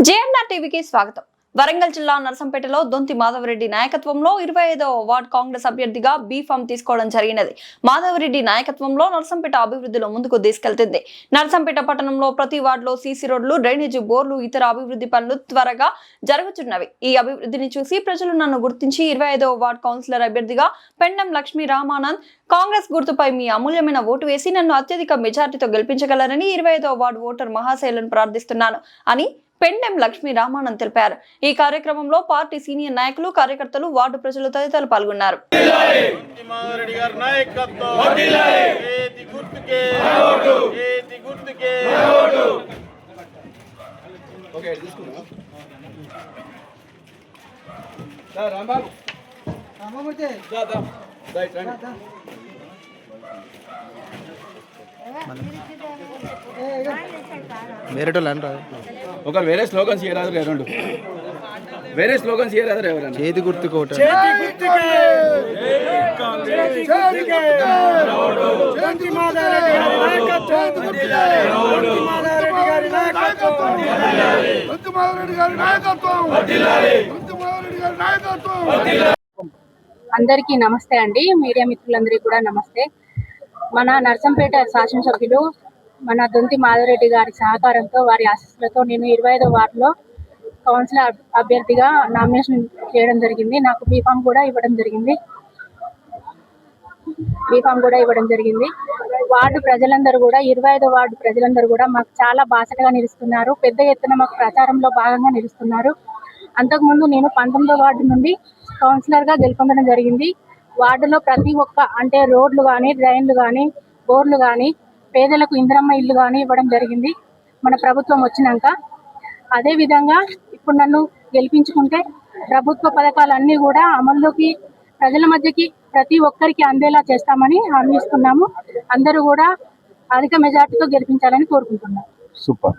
JMR టీవీకి స్వాగతం. వరంగల్ జిల్లా నర్సంపేటలో దొంతి మాధవరెడ్డి నాయకత్వంలో 25వ వార్డు కాంగ్రెస్ అభ్యర్థిగా బీఫామ్ తీసుకోవడం జరిగినది. మాధవరెడ్డి నాయకత్వంలో నర్సంపేట అభివృద్ధిలో ముందుకు తీసుకెళ్తుంది. నర్సంపేట పట్టణంలో ప్రతి వార్డులో సీసీ రోడ్లు, డ్రైనేజీ బోర్లు, ఇతర అభివృద్ధి పనులు త్వరగా జరుగుతున్నవి. ఈ అభివృద్ధిని చూసి ప్రజలు నన్ను గుర్తించి 25వ వార్డు కౌన్సిలర్ అభ్యర్థిగా పెండం లక్ష్మీ రామానంద్ కాంగ్రెస్ గుర్తుపై మీ అమూల్యమైన ఓటు వేసి నన్ను అత్యధిక మెజార్టీతో గెలిపించగలరని 25వ వార్డు ఓటర్ మహాశైలను ప్రార్థిస్తున్నాను అని పెండెం లక్ష్మీ రామానంద్ తెలిపారు. ఈ కార్యక్రమంలో పార్టీ సీనియర్ నాయకులు, కార్యకర్తలు, వార్డు ప్రజలు తదితరులు పాల్గొన్నారు. వేరే స్లోగన్స్ చేయరాదు రెండు వేరే స్లోగన్స్ చేయరాదు ఎవరైనా చేతి గుర్తుకోట అందరికీ నమస్తే అండి. మీడియా మిత్రులందరికీ కూడా నమస్తే. మన నర్సంపేట శాసనసభ్యులు మన దొంతి మాధవరెడ్డి గారి సహకారంతో, వారి ఆశీస్సులతో నేను 25వ వార్డులో కౌన్సిలర్ అభ్యర్థిగా నామినేషన్ చేయడం జరిగింది. నాకు బీఫామ్ కూడా ఇవ్వడం జరిగింది. వార్డు ప్రజలందరూ కూడా 25వ వార్డు ప్రజలందరూ కూడా మాకు చాలా బాసటగా నిలుస్తున్నారు. పెద్ద ఎత్తున మాకు ప్రచారంలో భాగంగా నిలుస్తున్నారు. అంతకుముందు నేను 19వ వార్డు నుండి కౌన్సిలర్గా గెలుపొందడం జరిగింది. వార్డులో ప్రతి ఒక్క అంటే రోడ్లు కానీ, డ్రైన్లు కానీ, బోర్లు కానీ, పేదలకు ఇందిరమ్మ ఇల్లు కానీ ఇవ్వడం జరిగింది మన ప్రభుత్వం వచ్చినాక. అదేవిధంగా ఇప్పుడు నన్ను గెలిపించుకుంటే ప్రభుత్వ పథకాలన్నీ కూడా అమల్లోకి ప్రజల మధ్యకి ప్రతి ఒక్కరికి అందేలా చేస్తామని హామీ ఇస్తున్నాము. అందరూ కూడా అధిక మెజార్టీతో గెలిపించాలని కోరుకుంటున్నాను. సూపర్.